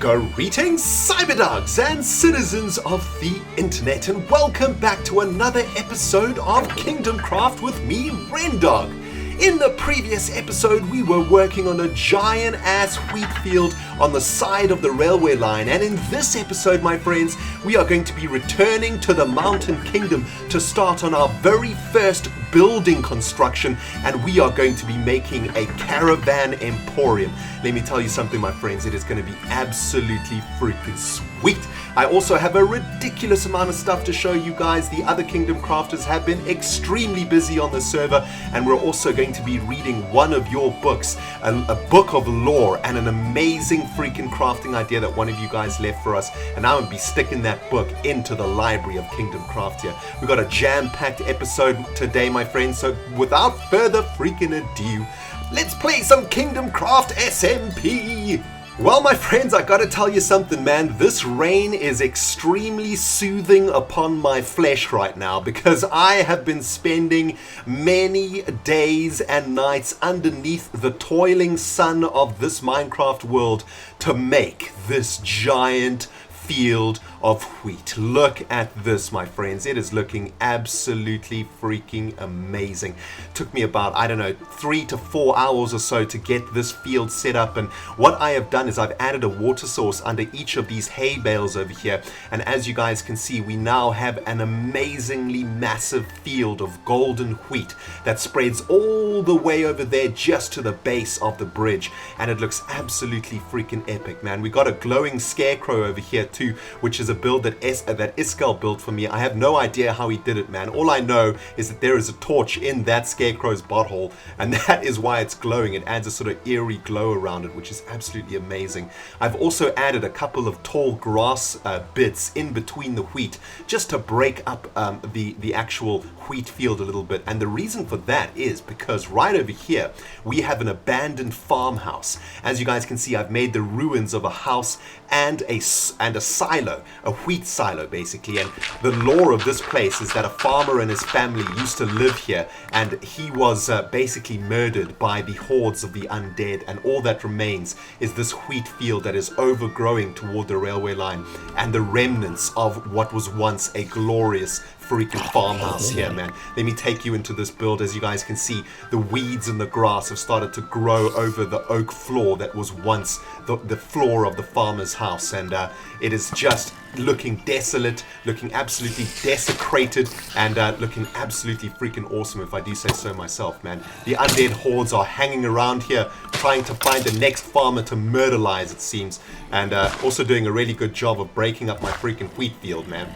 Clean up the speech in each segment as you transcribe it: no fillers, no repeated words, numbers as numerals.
Greetings, cyberdogs and citizens of the internet, and welcome back to another episode of Kingdomcraft with me, RENDOG. In the previous episode, we were working on a giant-ass wheat field on the side of the railway line, and in this episode, my friends, we are going to be returning to the Mountain Kingdom to start on our very first building construction, and we are going to be making a Caravan Emporium. Let me tell you something, my friends, it is going to be absolutely freaking sweet. I also have a ridiculous amount of stuff to show you guys. The other Kingdom Crafters have been extremely busy on the server, and we're also going to be reading one of your books, a book of lore and an amazing freaking crafting idea that one of you guys left for us, and I'm going to be sticking that book into the library of Kingdom Craft here. We've got a jam-packed episode today, my friends, so without further freaking ado, let's play some Kingdom Craft SMP! Well, my friends, I gotta tell you something, man. This rain is extremely soothing upon my flesh right now because I have been spending many days and nights underneath the toiling sun of this Minecraft world to make this giant field of wheat. Look at this, my friends. It is looking absolutely freaking amazing. Took me about, I don't know, 3 to 4 hours or so to get this field set up, and what I have done is I've added a water source under each of these hay bales over here, and as you guys can see, we now have an amazingly massive field of golden wheat that spreads all the way over there just to the base of the bridge, and it looks absolutely freaking epic, man. We got a glowing scarecrow over here too, which is a build that Iskal built for me. I have no idea how he did it, man. All I know is that there is a torch in that scarecrow's butthole, and that is why it's glowing. It adds a sort of eerie glow around it, which is absolutely amazing. I've also added a couple of tall grass bits in between the wheat, just to break up the actual wheat field a little bit, and the reason for that is because right over here we have an abandoned farmhouse. As you guys can see, I've made the ruins of a house and a silo, a wheat silo basically, and the lore of this place is that a farmer and his family used to live here, and he was basically murdered by the hordes of the undead, and all that remains is this wheat field that is overgrowing toward the railway line and the remnants of what was once a glorious freaking farmhouse here, man. Let me take you into this build. As you guys can see, the weeds and the grass have started to grow over the oak floor that was once the floor of the farmer's house, and it is just looking desolate, looking absolutely desecrated, and looking absolutely freaking awesome, if I do say so myself, man. The undead hordes are hanging around here trying to find the next farmer to murderize, it seems, and also doing a really good job of breaking up my freaking wheat field, man.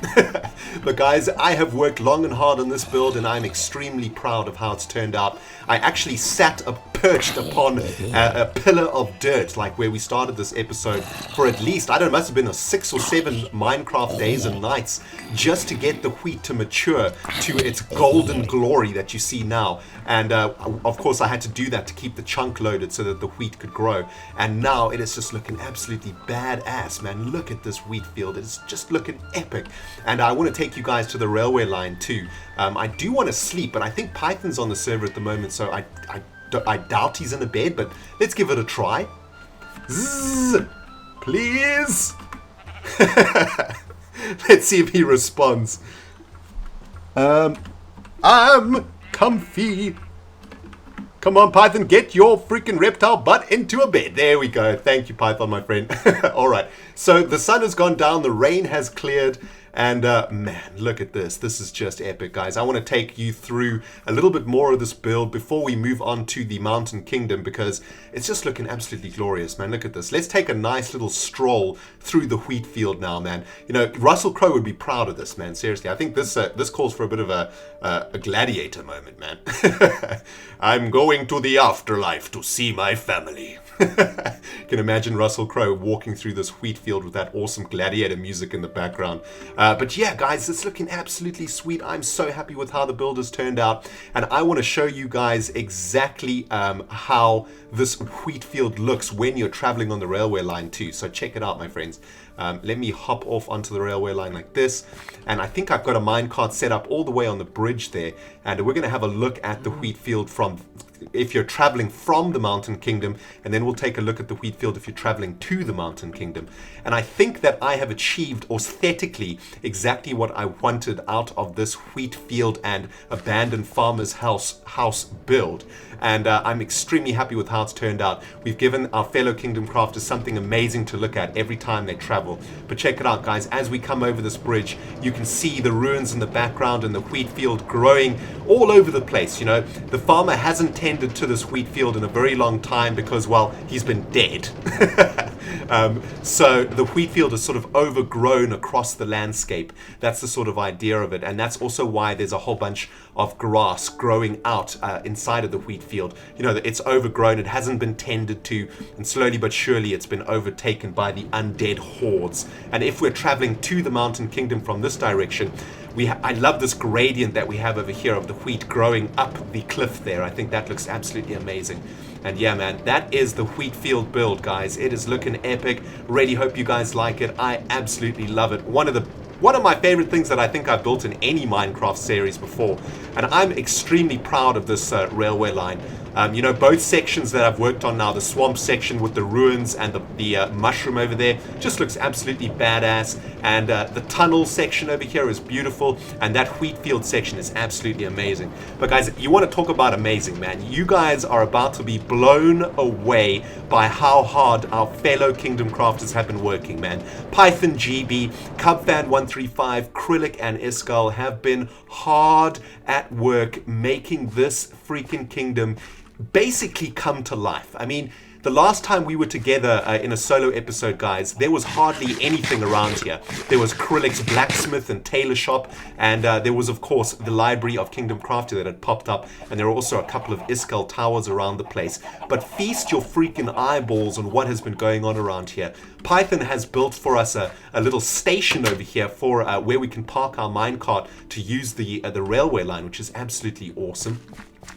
But guys, I have worked long and hard on this build, and I'm extremely proud of how it's turned out. I actually perched upon a pillar of dirt, like where we started this episode, for at least, I don't know, it must have been a 6 or 7 Minecraft days and nights just to get the wheat to mature to its golden glory that you see now. And of course I had to do that to keep the chunk loaded so that the wheat could grow, and now it is just looking absolutely badass, man. Look at this wheat field. It's just looking epic, and I want to take you guys to the railway line too. I do want to sleep, but I think Python's on the server at the moment, so I doubt he's in a bed, but let's give it a try. Zzz, please. Let's see if he responds. I'm comfy. Come on, Python, get your freaking reptile butt into a bed. There we go. Thank you, Python, my friend. Alright, so the sun has gone down, the rain has cleared, and man, look at this. This is just epic, guys. I want to take you through a little bit more of this build before we move on to the Mountain Kingdom, because it's just looking absolutely glorious, man. Look at this. Let's take a nice little stroll through the wheat field now, man. You know, Russell Crowe would be proud of this, man. Seriously, I think this calls for a bit of a gladiator moment, man. I'm going to the afterlife to see my family. You can imagine Russell Crowe walking through this wheat field with that awesome gladiator music in the background. But yeah, guys, it's looking absolutely sweet. I'm so happy with how the build has turned out, and I want to show you guys exactly how this wheat field looks when you're traveling on the railway line too. So check it out, my friends. Let me hop off onto the railway line like this, and I think I've got a minecart set up all the way on the bridge there, and we're going to have a look at the wheat field from if you're traveling from the Mountain Kingdom, and then we'll take a look at the wheat field if you're traveling to the Mountain Kingdom. And I think that I have achieved aesthetically exactly what I wanted out of this wheat field and abandoned farmer's house build. And I'm extremely happy with how it's turned out. We've given our fellow Kingdom Crafters something amazing to look at every time they travel. But check it out, guys. As we come over this bridge, you can see the ruins in the background and the wheat field growing all over the place. You know, the farmer hasn't tended to this wheat field in a very long time because, well, he's been dead. So the wheat field is sort of overgrown across the landscape. That's the sort of idea of it. And that's also why there's a whole bunch of grass growing out inside of the wheat field. You know, it's overgrown, it hasn't been tended to, and slowly but surely it's been overtaken by the undead hordes. And if we're traveling to the Mountain Kingdom from this direction, I love this gradient that we have over here of the wheat growing up the cliff there. I think that looks absolutely amazing. And yeah, man, that is the wheat field build, guys. It is looking epic. Really hope you guys like it. I absolutely love it. One of my favorite things that I think I've built in any Minecraft series before. And I'm extremely proud of this railway line. You know, both sections that I've worked on now, the swamp section with the ruins and the mushroom over there, just looks absolutely badass. And the tunnel section over here is beautiful. And that wheat field section is absolutely amazing. But guys, you want to talk about amazing, man. You guys are about to be blown away by how hard our fellow Kingdom Crafters have been working, man. Python GB, Cubfan135, Krillic, and Iskal have been hard at work making this freaking kingdom basically come to life. I mean, the last time we were together in a solo episode, guys, there was hardly anything around here. There was Krillic's blacksmith and tailor shop, and there was, of course, the library of Kingdom Crafter that had popped up, and there were also a couple of Iskal towers around the place. But feast your freaking eyeballs on what has been going on around here. Python has built for us a little station over here for where we can park our minecart to use the railway line, which is absolutely awesome.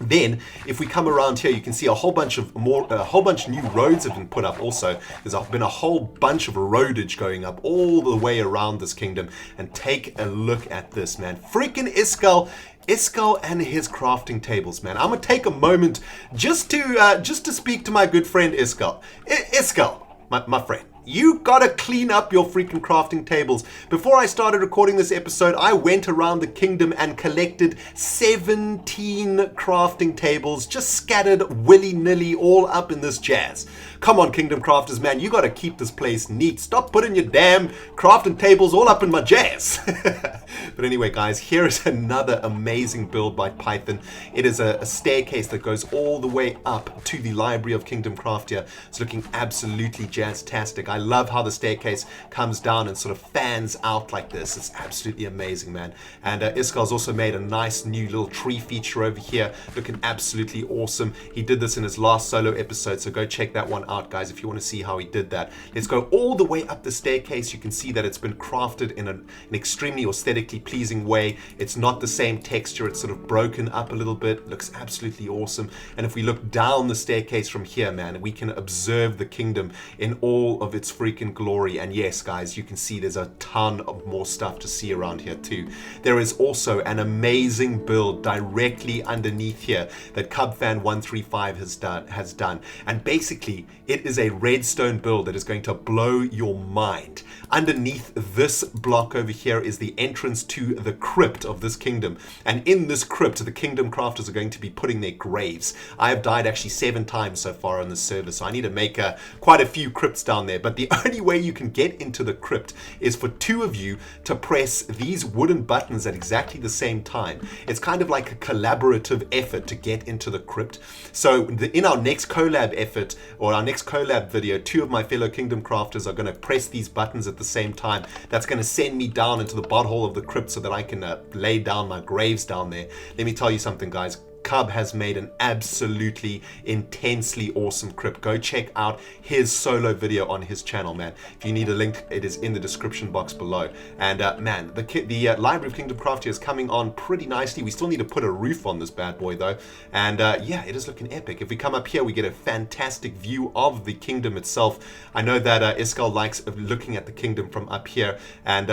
Then, if we come around here, you can see a whole bunch of new roads have been put up also. There's been a whole bunch of roadage going up all the way around this kingdom. And take a look at this, man. Freaking Iskal and his crafting tables, man. I'm going to take a moment just to speak to my good friend Iskal. Iskal, my friend. You gotta clean up your freaking crafting tables. Before I started recording this episode, I went around the kingdom and collected 17 crafting tables, just scattered willy-nilly all up in this jazz. Come on, Kingdom Crafters, man, you gotta keep this place neat. Stop putting your damn crafting tables all up in my jazz. But anyway, guys, here is another amazing build by Python. It is a staircase that goes all the way up to the library of Kingdom Craft here. It's looking absolutely jazz-tastic. I love how the staircase comes down and sort of fans out like this. It's absolutely amazing, man. And Iskal's also made a nice new little tree feature over here, looking absolutely awesome. He did this in his last solo episode, so go check that one out, guys, if you want to see how he did that. Let's go all the way up the staircase. You can see that it's been crafted in an extremely aesthetically pleasing way. It's not the same texture. It's sort of broken up a little bit. Looks absolutely awesome. And if we look down the staircase from here, man, we can observe the kingdom in all of its freaking glory. And yes, guys, you can see there's a ton of more stuff to see around here too. There is also an amazing build directly underneath here that Cubfan135 has done. And basically, it is a redstone build that is going to blow your mind. Underneath this block over here is the entrance to the crypt of this kingdom. And in this crypt, the Kingdom Crafters are going to be putting their graves. I have died actually 7 times so far on this server, so I need to make quite a few crypts down there. But the only way you can get into the crypt is for 2 of you to press these wooden buttons at exactly the same time. It's kind of like a collaborative effort to get into the crypt. So in our next collab effort, or our next collab video, 2 of my fellow Kingdom Crafters are going to press these buttons at the same time. That's going to send me down into the butthole of the crypt so that I can lay down my graves down there. Let me tell you something, guys. Cub has made an absolutely intensely awesome crypt. Go check out his solo video on his channel, man. If you need a link, it is in the description box below. And man, the Library of Kingdom Craft here is coming on pretty nicely. We still need to put a roof on this bad boy though. And yeah, it is looking epic. If we come up here, we get a fantastic view of the kingdom itself. I know that Iskal likes looking at the kingdom from up here. And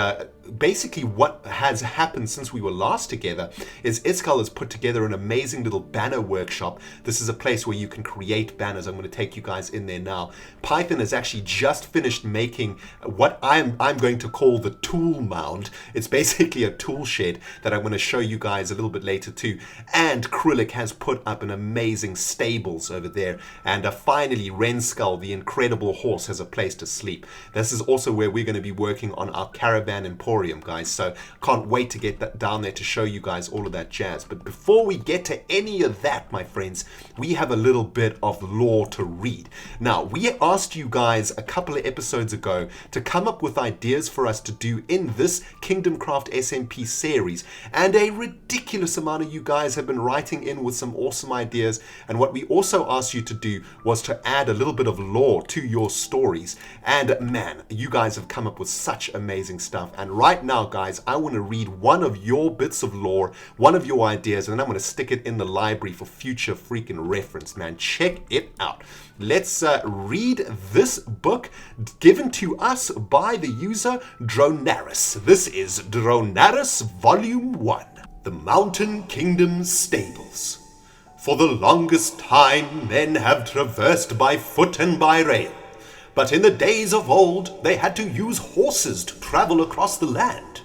basically what has happened since we were last together is Iskal has put together an amazing little banner workshop. This is a place where you can create banners. I'm going to take you guys in there now. Python has actually just finished making what I'm going to call the tool mound. It's basically a tool shed that I'm going to show you guys a little bit later too. And Krillic has put up an amazing stables over there. And finally, Renskull, the incredible horse, has a place to sleep. This is also where we're going to be working on our Caravan Emporium, guys. So can't wait to get that down there to show you guys all of that jazz. But before we get to any of that, my friends, we have a little bit of lore to read. Now, we asked you guys a couple of episodes ago to come up with ideas for us to do in this Kingdomcraft SMP series, and a ridiculous amount of you guys have been writing in with some awesome ideas. And what we also asked you to do was to add a little bit of lore to your stories. And man, you guys have come up with such amazing stuff. And right now, guys, I want to read one of your bits of lore, one of your ideas, and then I'm going to stick it in the library for future freaking reference, man. Check it out. Let's read this book given to us by the user Dronaris. This is Dronaris Volume 1. The Mountain Kingdom Stables. For the longest time, men have traversed by foot and by rail. But in the days of old, they had to use horses to travel across the land.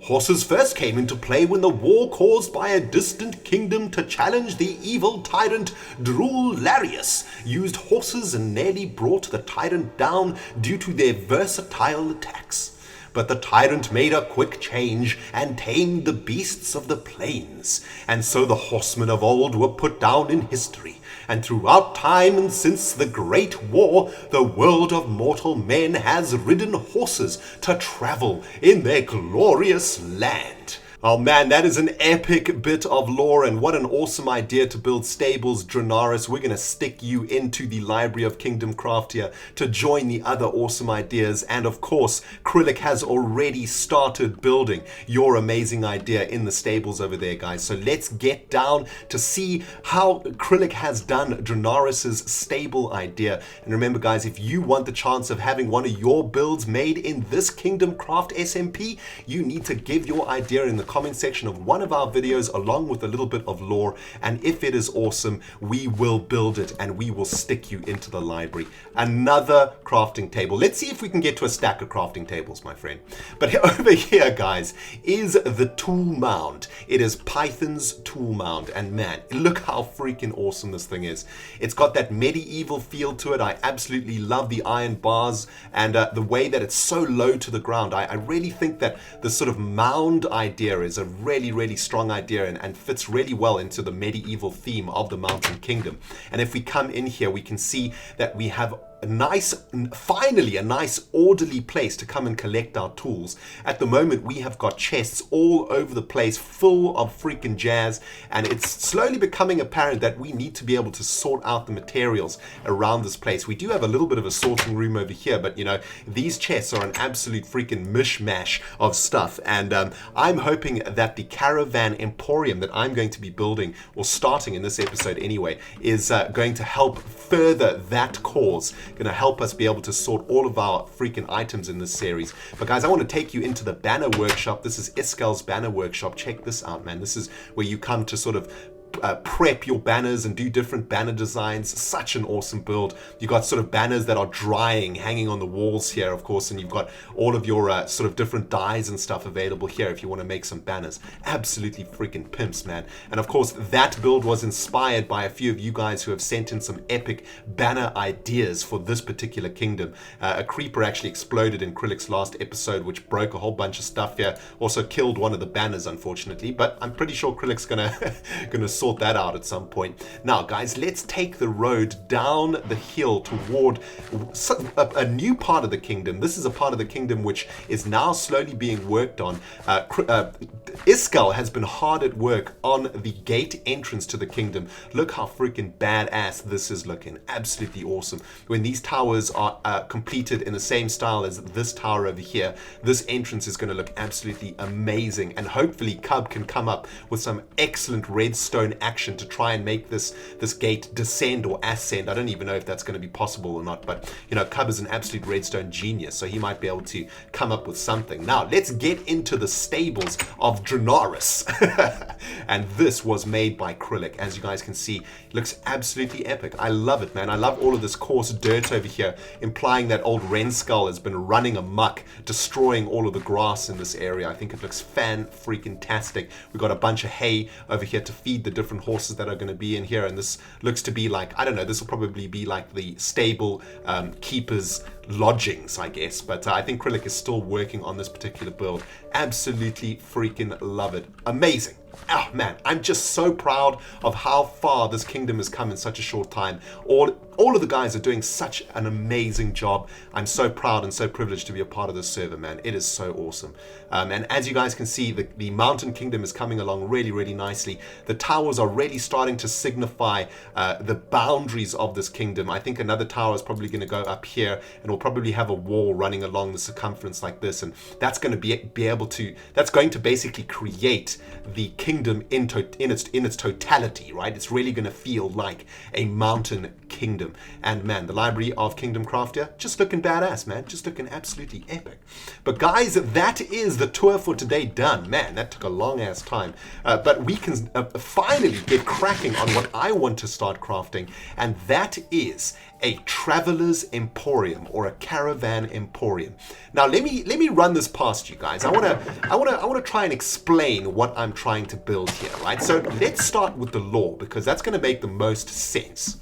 Horses first came into play when the war caused by a distant kingdom to challenge the evil tyrant Drularius used horses and nearly brought the tyrant down due to their versatile attacks. But the tyrant made a quick change and tamed the beasts of the plains, and so the horsemen of old were put down in history. And throughout time and since the Great War, the world of mortal men has ridden horses to travel in their glorious land. Oh man, that is an epic bit of lore, and what an awesome idea to build stables, Dronaris. We're going to stick you into the Library of Kingdomcraft here to join the other awesome ideas. And of course, Krillic has already started building your amazing idea in the stables over there, guys. So let's get down to see how Krillic has done Dronaris's stable idea. And remember, guys, if you want the chance of having one of your builds made in this Kingdomcraft SMP, you need to give your idea in the comment section of one of our videos along with a little bit of lore, and if it is awesome, we will build it and we will stick you into the library. Another crafting table. Let's see if we can get to a stack of crafting tables, my friend. But over here, guys, is the tool mound. It is Python's tool mound, and man, look how freaking awesome this thing is. It's got that medieval feel to it. I absolutely love the iron bars and the way that it's so low to the ground. I really think that the sort of mound idea is a really strong idea and fits really well into the medieval theme of the Mountain Kingdom. And if we come in here, we can see that we have finally a nice orderly place to come and collect our tools. At the moment, we have got chests all over the place full of freaking jazz, and it's slowly becoming apparent that we need to be able to sort out the materials around this place. We do have a little bit of a sorting room over here, but you know, these chests are an absolute freaking mishmash of stuff, and I'm hoping that the Caravan Emporium that I'm going to be building, or starting in this episode anyway, is going to help further that cause. Going to help us be able to sort all of our freaking items in this series. But guys, I want to take you into the banner workshop. This is Iskal's banner workshop. Check this out, man. This is where you come to sort of prep your banners and do different banner designs. Such an awesome build. You got sort of banners that are drying, hanging on the walls here, of course, and you've got all of your sort of different dyes and stuff available here if you want to make some banners. Absolutely freaking pimps, man. And of course, that build was inspired by a few of you guys who have sent in some epic banner ideas for this particular kingdom. A creeper actually exploded in Krillic's last episode, which broke a whole bunch of stuff here. Also killed one of the banners, unfortunately, but I'm pretty sure Krillic's gonna sort that out at some point. Now, guys, let's take the road down the hill toward a new part of the kingdom. This is a part of the kingdom which is now slowly being worked on. Iskal has been hard at work on the gate entrance to the kingdom. Look how freaking badass this is looking. Absolutely awesome. When these towers are completed in the same style as this tower over here, this entrance is going to look absolutely amazing, and hopefully Cub can come up with some excellent redstone redstone action to try and make this gate descend or ascend. I don't even know if that's going to be possible or not, but you know, Cub is an absolute redstone genius, so he might be able to come up with something. Now let's get into the stables of Draenarus. And this was made by Acrylic. As you guys can see, it looks absolutely epic. I love it, man. I love all of this coarse dirt over here, implying that old Ren Skull has been running amok, destroying all of the grass in this area. I think it looks fan-freaking-tastic. We've got a bunch of hay over here to feed the different horses that are going to be in here, and this looks to be like, I don't know, this will probably be like the stable keepers' lodgings, I guess, but I think Acrylic is still working on this particular build. Absolutely freaking love it. Amazing. Oh man, I'm just so proud of how far this kingdom has come in such a short time. All of the guys are doing such an amazing job. I'm so proud and so privileged to be a part of this server, man. It is so awesome. And as you guys can see, the mountain kingdom is coming along really, really nicely. The towers are really starting to signify the boundaries of this kingdom. I think another tower is probably going to go up here, and we'll probably have a wall running along the circumference like this, and that's going to be able to, that's going to basically create the kingdom in its totality, right? It's really going to feel like a mountain kingdom. And man, the library of Kingdomcraft here, just looking badass, man. Just looking absolutely epic. But guys, that is the tour for today done. Man, that took a long ass time. But we can finally get cracking on what I want to start crafting, and that is a traveler's emporium or a caravan emporium. Now let me run this past you guys. I wanna try and explain what I'm trying to build here, right? So let's start with the lore, because that's gonna make the most sense.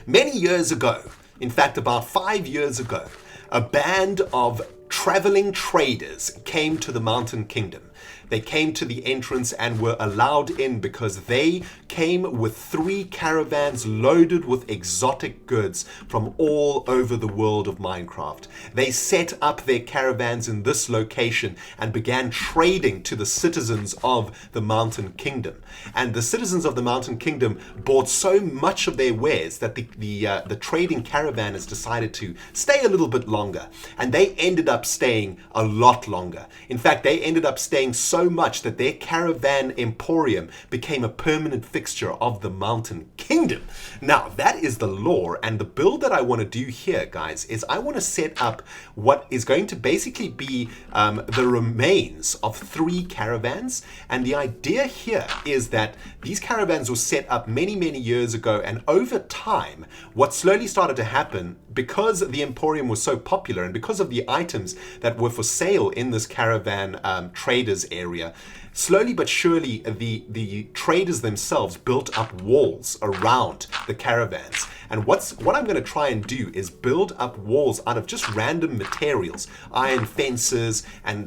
Many years ago, in fact about 5 years ago, a band of traveling traders came to the Mountain Kingdom. They came to the entrance and were allowed in because they came with 3 caravans loaded with exotic goods from all over the world of Minecraft. They set up their caravans in this location and began trading to the citizens of the Mountain Kingdom. And the citizens of the Mountain Kingdom bought so much of their wares that the trading caravan has decided to stay a little bit longer. And they ended up staying a lot longer. In fact, they ended up staying so much that their caravan emporium became a permanent fixture of the Mountain Kingdom. Now, that is the lore, and the build that I want to do here, guys, is I want to set up what is going to basically be the remains of 3 caravans. And the idea here is that these caravans were set up many, many years ago, and over time, what slowly started to happen, because the Emporium was so popular and because of the items that were for sale in this caravan traders area, slowly but surely the traders themselves built up walls around the caravans. And what I'm going to try and do is build up walls out of just random materials, iron fences and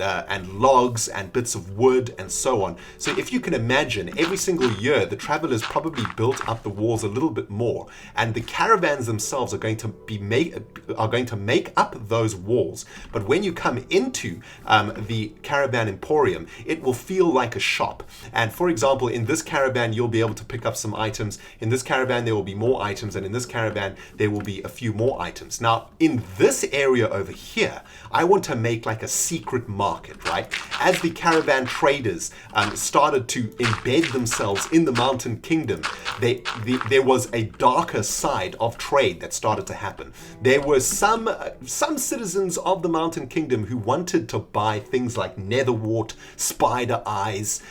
logs and bits of wood and so on. So if you can imagine, every single year the travelers probably built up the walls a little bit more, and the caravans themselves are going to make up those walls. But when you come into the Caravan Emporium, it will feel like a shop. And for example, in this caravan you'll be able to pick up some items. In this caravan there will be more items, and in this caravan there will be a few more items. Now in this area over here, I want to make like a secret market, right? As the caravan traders started to embed themselves in the Mountain Kingdom, there was a darker side of trade that started to happen. There were some citizens of the Mountain Kingdom who wanted to buy things like netherwort, spider eyes,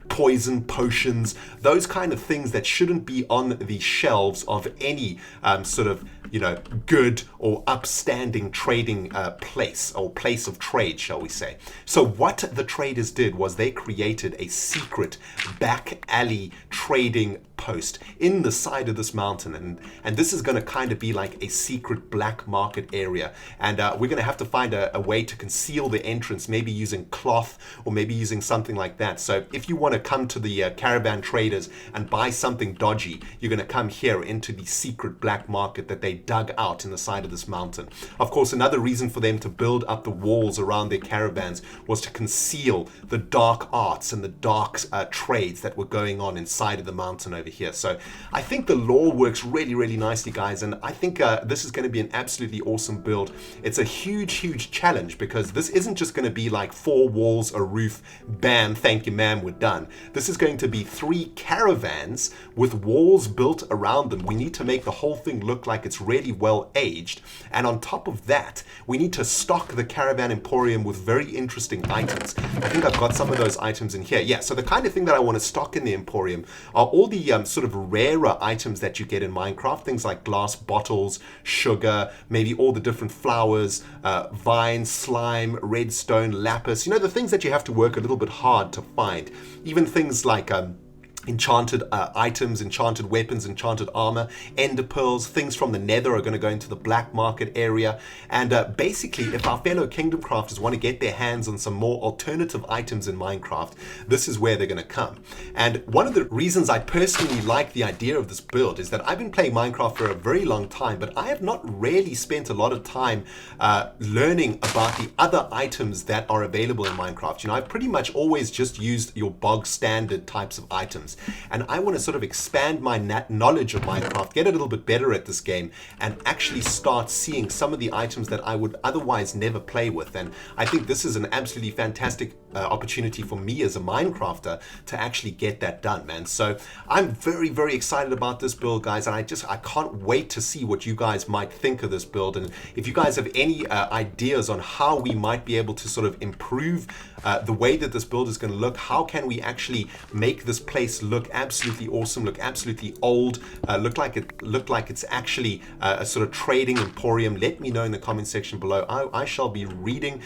poison potions, those kind of things that shouldn't be on the shelves of any sort of, you know, good or upstanding trading place or place of trade, shall we say. So what the traders did was they created a secret back alley trading post in the side of this mountain, and this is going to kind of be like a secret black market area, and we're going to have to find a way to conceal the entrance, maybe using cloth or maybe using something like that. So if you want to come to the caravan traders and buy something dodgy, you're going to come here into the secret black market that they dug out in the side of this mountain. Of course, another reason for them to build up the walls around their caravans was to conceal the dark arts and the dark trades that were going on inside of the mountain over over here. So I think the lore works really nicely, guys, and I think this is going to be an absolutely awesome build. It's a huge challenge because this isn't just going to be like 4 walls, a roof, bam, thank you ma'am, we're done. This is going to be 3 caravans with walls built around them. We need to make the whole thing look like it's really well aged, and on top of that we need to stock the Caravan Emporium with very interesting items. I think I've got some of those items in here. Yeah, so the kind of thing that I want to stock in the Emporium are all the sort of rarer items that you get in Minecraft, things like glass bottles, sugar, maybe all the different flowers, vine, slime, redstone, lapis, you know, the things that you have to work a little bit hard to find. Even things like enchanted items, enchanted weapons, enchanted armor, ender pearls, things from the nether are going to go into the black market area. And basically, if our fellow Kingdom Crafters want to get their hands on some more alternative items in Minecraft, this is where they're going to come. And one of the reasons I personally like the idea of this build is that I've been playing Minecraft for a very long time, but I have not really spent a lot of time learning about the other items that are available in Minecraft. You know, I've pretty much always just used your bog standard types of items. And I want to sort of expand my knowledge of Minecraft, get a little bit better at this game, and actually start seeing some of the items that I would otherwise never play with. And I think this is an absolutely fantastic opportunity for me as a Minecrafter to actually get that done, man. So I'm very excited about this build, guys, and I can't wait to see what you guys might think of this build. And if you guys have any ideas on how we might be able to sort of improve the way that this build is going to look, how can we actually make this place look absolutely awesome, look absolutely old, look like it's actually a sort of trading emporium, let me know in the comment section below. I shall be reading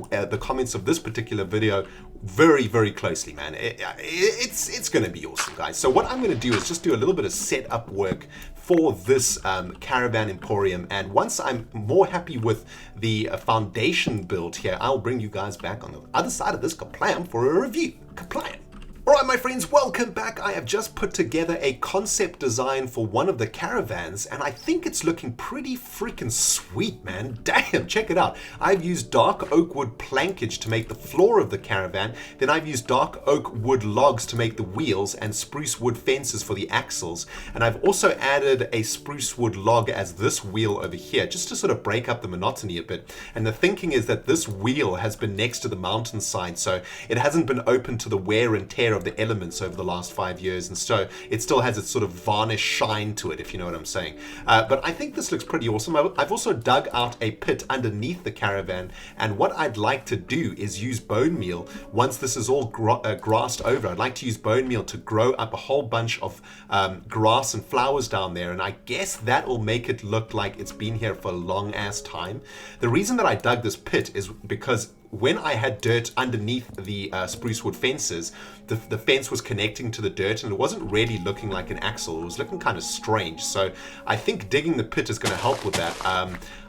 the comments of this particular video very closely, man. It's going to be awesome, guys. So what I'm going to do is just do a little bit of setup work for this Caravan Emporium, and once I'm more happy with the foundation build here, I'll bring you guys back on the other side of this kaplam for a review. Kaplam. Alright my friends, welcome back. I have just put together a concept design for one of the caravans, and I think it's looking pretty freaking sweet, man. Damn, check it out. I've used dark oak wood plankage to make the floor of the caravan, then I've used dark oak wood logs to make the wheels, and spruce wood fences for the axles, and I've also added a spruce wood log as this wheel over here, just to sort of break up the monotony a bit. And the thinking is that this wheel has been next to the mountainside, so it hasn't been open to the wear and tear of the elements over the last 5 years, and so it still has its sort of varnish shine to it, if you know what I'm saying. But I think this looks pretty awesome. I've also dug out a pit underneath the caravan, and what I'd like to do is use bone meal. Once this is all grassed over, I'd like to use bone meal to grow up a whole bunch of grass and flowers down there, and I guess that will make it look like it's been here for a long ass time. The reason that I dug this pit is because when I had dirt underneath the spruce wood fences, the fence was connecting to the dirt and it wasn't really looking like an axle. It was looking kind of strange. So I think digging the pit is going to help with that.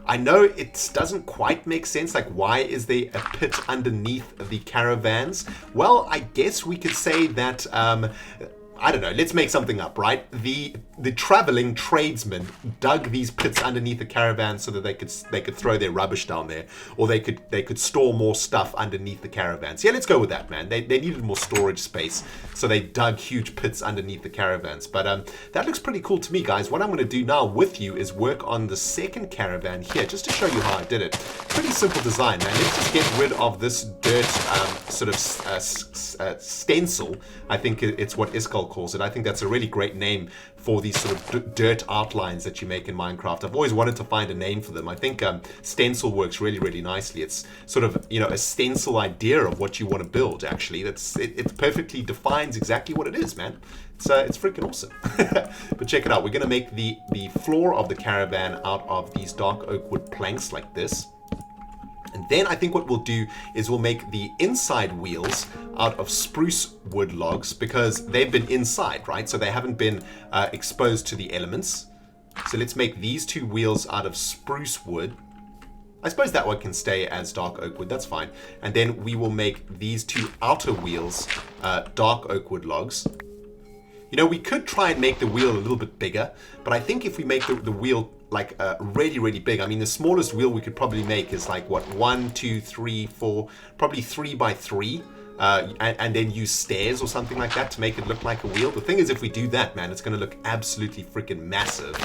I know it doesn't quite make sense, like why is there a pit underneath the caravans? Well, I guess we could say that I don't know, let's make something up, right? The traveling tradesmen dug these pits underneath the caravan so that they could throw their rubbish down there, or they could store more stuff underneath the caravans. Yeah, let's go with that, man. They needed more storage space, so they dug huge pits underneath the caravans. But that looks pretty cool to me, guys. What I'm going to do now with you is work on the second caravan here, just to show you how I did it. Pretty simple design, man. Let's just get rid of this dirt sort of stencil. I think it's what Iskal calls it. I think that's a really great name for these sort of dirt outlines that you make in Minecraft. I've always wanted to find a name for them. I think stencil works really nicely. It's sort of, you know, a stencil idea of what you want to build, actually. It perfectly defines exactly what it is, man. It's freaking awesome. But check it out. We're going to make the floor of the caravan out of these dark oak wood planks like this. And then I think what we'll do is we'll make the inside wheels out of spruce wood logs, because they've been inside, right? So they haven't been exposed to the elements. So let's make these two wheels out of spruce wood. I suppose that one can stay as dark oak wood, that's fine. And then we will make these two outer wheels dark oak wood logs. You know, we could try and make the wheel a little bit bigger, but I think if we make the wheel like really big, I mean, the smallest wheel we could probably make is like, what, 1, 2, 3, 4, probably 3 by 3. and then use stairs or something like that to make it look like a wheel. The thing is, if we do that, man, it's going to look absolutely freaking massive.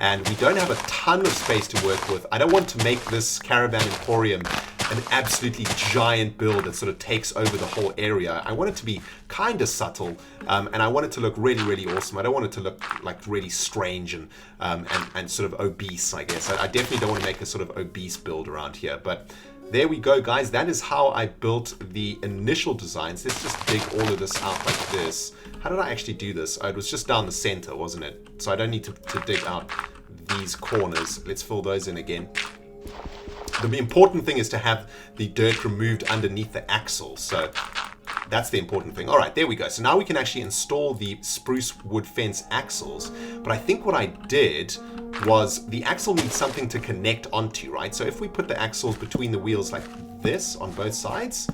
And we don't have a ton of space to work with. I don't want to make this Caravan Emporium an absolutely giant build that sort of takes over the whole area. I want it to be kind of subtle, and I want it to look really, really awesome. I don't want it to look like really strange and sort of obese, I guess. I definitely don't want to make a sort of obese build around here, but there we go, guys. That is how I built the initial designs. Let's just dig all of this out like this. How did I actually do this? Oh, it was just down the center, wasn't it? So I don't need to dig out these corners. Let's fill those in again. The important thing is to have the dirt removed underneath the axle. So that's the important thing. All right, there we go. So now we can actually install the spruce wood fence axles. But I think what I did was the axle needs something to connect onto, right? So if we put the axles between the wheels like this on both sides,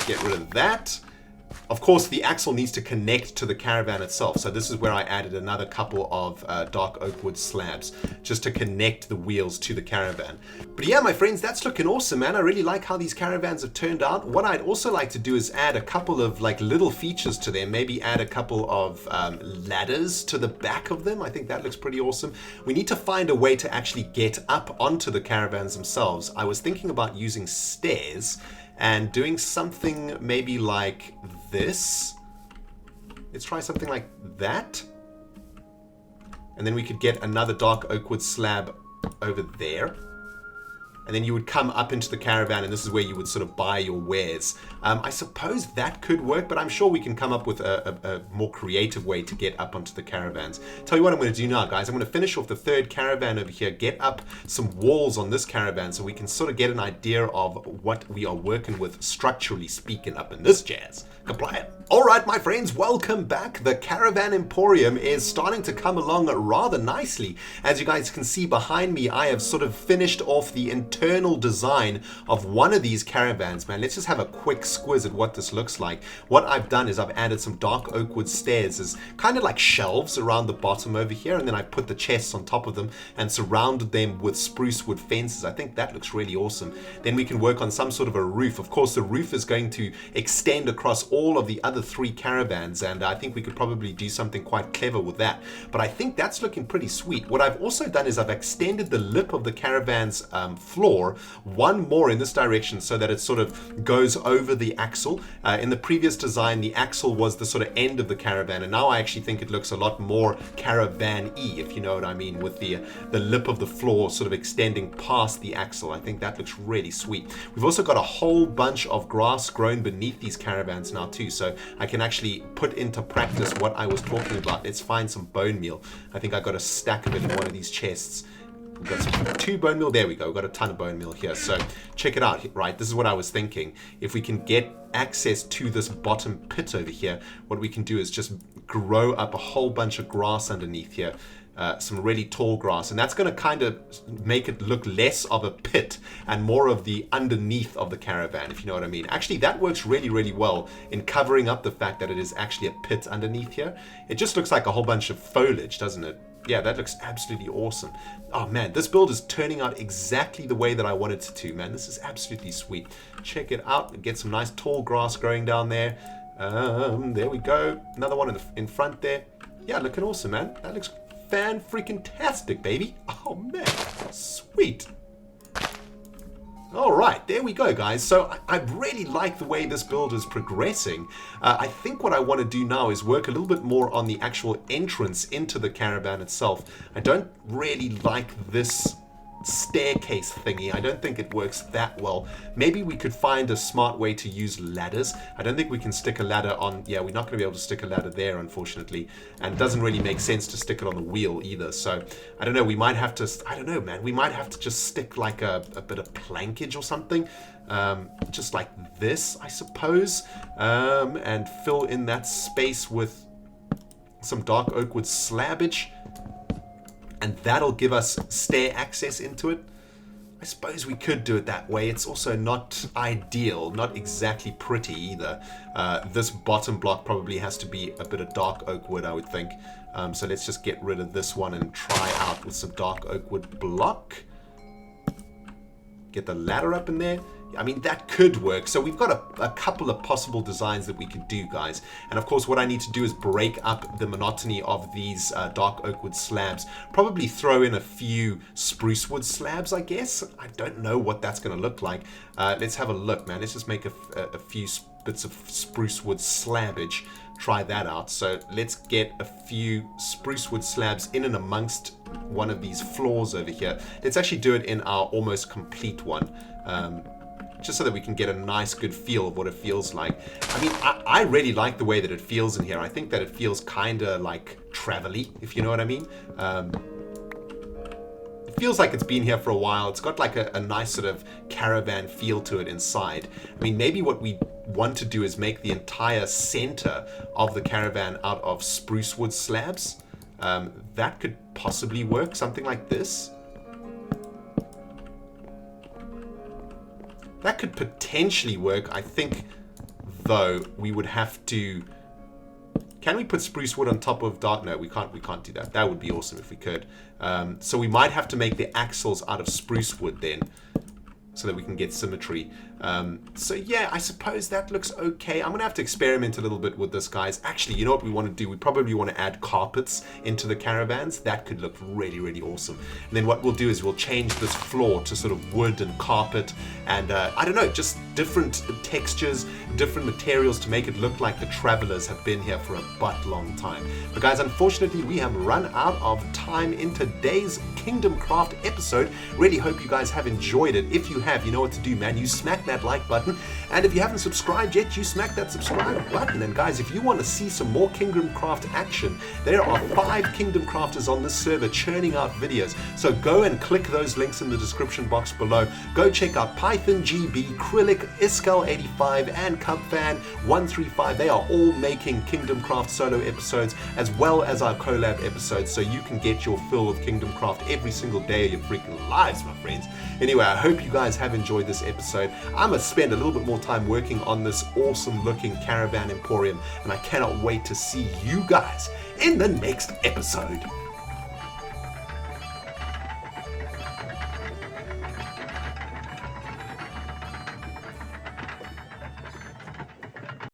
get rid of that. Of course, the axle needs to connect to the Caravan itself. So this is where I added another couple of dark oak wood slabs just to connect the wheels to the Caravan. But yeah, my friends, that's looking awesome, man. I really like how these Caravans have turned out. What I'd also like to do is add a couple of like little features to them. Maybe add a couple of ladders to the back of them. I think that looks pretty awesome. We need to find a way to actually get up onto the Caravans themselves. I was thinking about using stairs and doing something maybe like this. Let's try something like that. And then we could get another dark oak wood slab over there. And then you would come up into the Caravan, and this is where you would sort of buy your wares. I suppose that could work, but I'm sure we can come up with a more creative way to get up onto the Caravans. Tell you what I'm going to do now, guys. I'm going to finish off the third Caravan over here, get up some walls on this Caravan so we can sort of get an idea of what we are working with structurally speaking up in this jazz. Compliant. All right, my friends, welcome back. The Caravan Emporium is starting to come along rather nicely. As you guys can see behind me, I have sort of finished off the internal design of one of these Caravans, man. Let's just have a quick squiz at what this looks like. What I've done is I've added some dark oak wood stairs as kind of like shelves around the bottom over here, and then I put the chests on top of them and surrounded them with spruce wood fences. I think that looks really awesome. Then we can work on some sort of a roof. Of course, the roof is going to extend across all of the other three Caravans, and I think we could probably do something quite clever with that. But I think that's looking pretty sweet. What I've also done is I've extended the lip of the Caravan's floor one more in this direction so that it sort of goes over the axle. In the previous design, the axle was the sort of end of the Caravan, and now I actually think it looks a lot more Caravan-y, if you know what I mean, with the lip of the floor sort of extending past the axle. I think that looks really sweet. We've also got a whole bunch of grass grown beneath these Caravans now too, so I can actually put into practice what I was talking about. Let's find some bone meal. I think I got a stack of it in one of these chests. We've got two bone meal. There we go. We've got a ton of bone meal here. So check it out, right? This is what I was thinking. If we can get access to this bottom pit over here, what we can do is just grow up a whole bunch of grass underneath here. Some really tall grass, and that's going to kind of make it look less of a pit and more of the underneath of the Caravan, if you know what I mean. Actually, that works really, really well in covering up the fact that it is actually a pit underneath here. It just looks like a whole bunch of foliage, doesn't it? Yeah, that looks absolutely awesome. Oh man, this build is turning out exactly the way that I wanted it to, man. This is absolutely sweet. Check it out. Get some nice tall grass growing down there. There we go. Another one in front there. Yeah, looking awesome, man. That looks fan-freaking-tastic, baby. Oh, man. Sweet. All right, there we go, guys. So I really like the way this build is progressing. I think what I want to do now is work a little bit more on the actual entrance into the Caravan itself. I don't really like this staircase thingy. I don't think it works that well. Maybe we could find a smart way to use ladders. I don't think we can stick a ladder on. Yeah, we're not going to be able to stick a ladder there, unfortunately, and it doesn't really make sense to stick it on the wheel either. So I don't know, we might have to, I don't know, man, we might have to just stick like a bit of plankage or something, just like this, I suppose, and fill in that space with some dark oak wood slabbage. And that'll give us stair access into it. I suppose we could do it that way. It's also not ideal, not exactly pretty either. This bottom block probably has to be a bit of dark oak wood, I would think. So let's just get rid of this one and try out with some dark oak wood block. Get the ladder up in there. I mean, that could work. So we've got a couple of possible designs that we could do, guys. And of course, what I need to do is break up the monotony of these dark oak wood slabs. Probably throw in a few spruce wood slabs, I guess. I don't know what that's going to look like. Let's have a look, man. Let's just make a few bits of spruce wood slabbage. Try that out. So let's get a few spruce wood slabs in and amongst one of these floors over here. Let's actually do it in our almost complete one. Just so that we can get a nice good feel of what it feels like. I mean, I really like the way that it feels in here. I think that it feels kind of like travel-y, if you know what I mean. It feels like it's been here for a while. It's got like a nice sort of caravan feel to it inside. I mean, maybe what we want to do is make the entire center of the caravan out of spruce wood slabs. That could possibly work, something like this. That could potentially work. I think, though, we would have to... Can we put spruce wood on top of dark? No, we can't do that. That would be awesome if we could. So we might have to make the axles out of spruce wood then, so that we can get symmetry. So yeah, I suppose that looks okay. I'm gonna have to experiment a little bit with this, guys. Actually, you know what we want to do? We probably want to add carpets into the caravans. That could look really, really awesome. And then what we'll do is we'll change this floor to sort of wood and carpet and I don't know, just different textures, different materials to make it look like the travelers have been here for a butt long time. But guys, unfortunately, we have run out of time in today's Kingdomcraft episode. Really hope you guys have enjoyed it. If you have, you know what to do, man. You smack that like button, and if you haven't subscribed yet, you smack that subscribe button. And guys, if you want to see some more Kingdomcraft action, there are 5 Kingdomcrafters on this server churning out videos, so go and click those links in the description box below. Go check out Python GB, Krillic, Iskal85, and Cubfan135. They are all making Kingdomcraft solo episodes as well as our collab episodes, so you can get your fill of Kingdomcraft every single day of your freaking lives, my friends. Anyway, I hope you guys have enjoyed this episode. I'm going to spend a little bit more time working on this awesome looking Caravan Emporium, and I cannot wait to see you guys in the next episode.